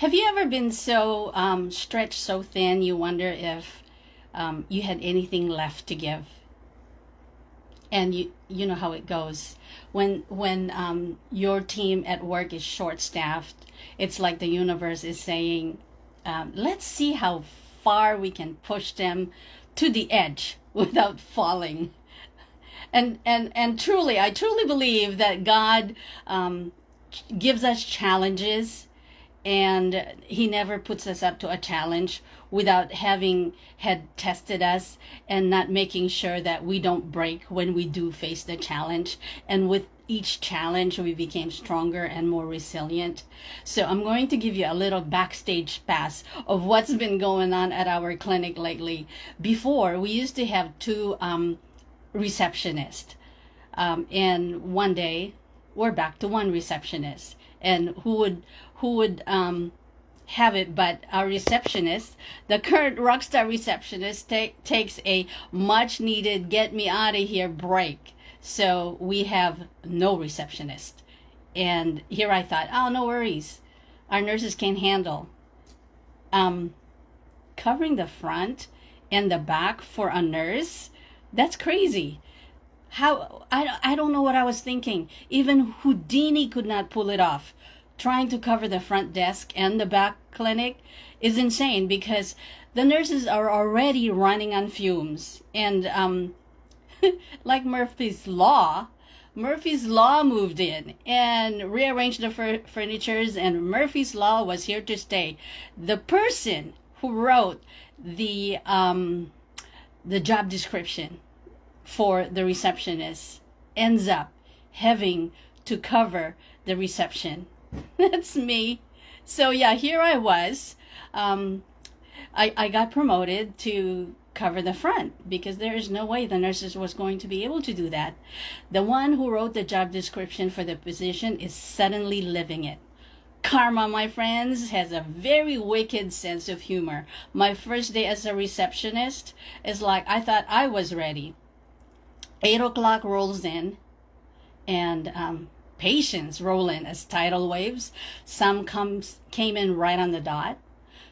Have you ever been so stretched so thin you wonder if you had anything left to give? And you know how it goes when your team at work is short staffed. It's like the universe is saying, let's see how far we can push them to the edge without falling. And truly, I truly believe that God gives us challenges, and he never puts us up to a challenge without having had tested us and not making sure that we don't break when we do face the challenge. And with each challenge we became stronger and more resilient. So I'm going to give you a little backstage pass of what's been going on at our clinic lately. Before, we used to have two receptionists, and one day we're back to one receptionist. And who would have it but our receptionist, the current rockstar receptionist, takes a much needed get me out of here break. So we have no receptionist. And here I thought, oh, no worries. Our nurses can handle um, covering the front and the back for a nurse. That's crazy. How I don't know what I was thinking. Even Houdini could not pull it off. Trying to cover the front desk and the back clinic is insane because the nurses are already running on fumes. And like Murphy's Law moved in and rearranged the furnitures, and Murphy's Law was here to stay. The person who wrote the job description for the receptionist ends up having to cover the reception. That's me. So yeah, here I was. Um, I got promoted to cover the front because there is no way the nurses was going to be able to do that. The one who wrote the job description for the position is suddenly living it. Karma, my friends, has a very wicked sense of humor. My first day as a receptionist is like I thought I was ready. 8 o'clock rolls in, and patients roll in as tidal waves. Some came in right on the dot.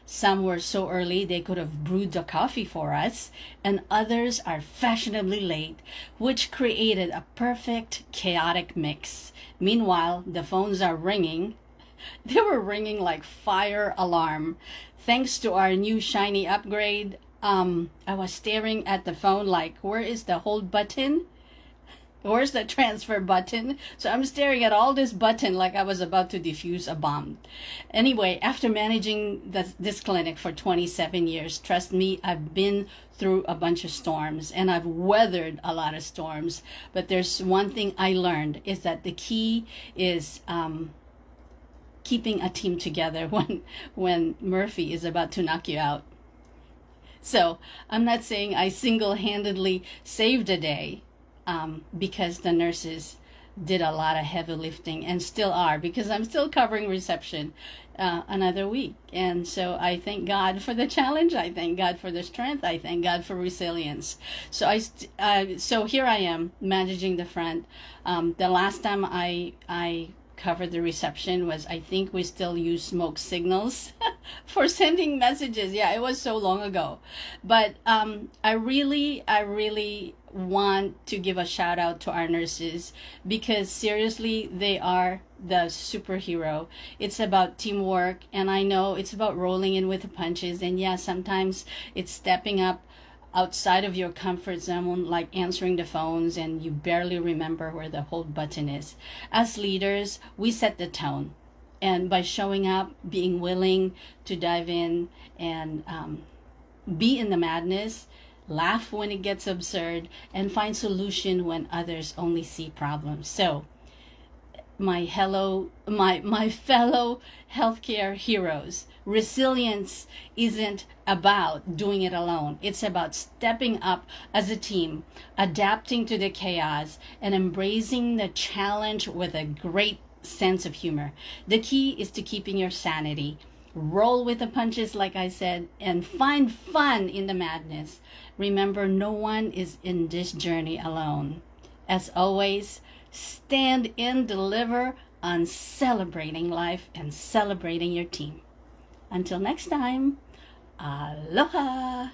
Some were so early they could have brewed the coffee for us, and others are fashionably late, which created a perfect chaotic mix. Meanwhile, the phones are ringing. They were ringing like fire alarm. Thanks to our new shiny upgrade, I was staring at the phone like, where is the hold button? Where's the transfer button? So I'm staring at all this button like I was about to defuse a bomb. Anyway, after managing this clinic for 27 years, trust me, I've been through a bunch of storms and I've weathered a lot of storms. But there's one thing I learned is that the key is keeping a team together when Murphy is about to knock you out. So I'm not saying I single-handedly saved a day, because the nurses did a lot of heavy lifting and still are, because I'm still covering reception another week. And so I thank God for the challenge. I thank God for the strength. I thank God for resilience. So so here I am managing the front. The last time I covered the reception was, I think we still use smoke signals for sending messages. Yeah, it was so long ago. But I really want to give a shout out to our nurses, because seriously, they are the superhero. It's about teamwork, and I know it's about rolling in with the punches. And yeah, sometimes it's stepping up outside of your comfort zone, like answering the phones and you barely remember where the hold button is. As leaders, we set the tone. And by showing up, being willing to dive in and be in the madness, laugh when it gets absurd, and find solution when others only see problems. So my fellow healthcare heroes, resilience isn't about doing it alone. It's about stepping up as a team, adapting to the chaos, and embracing the challenge with a great sense of humor. The key is to keeping your sanity. Roll with the punches, like I said, and find fun in the madness. Remember, no one is in this journey alone. As always, stand and deliver on celebrating life and celebrating your team. Until next time, aloha!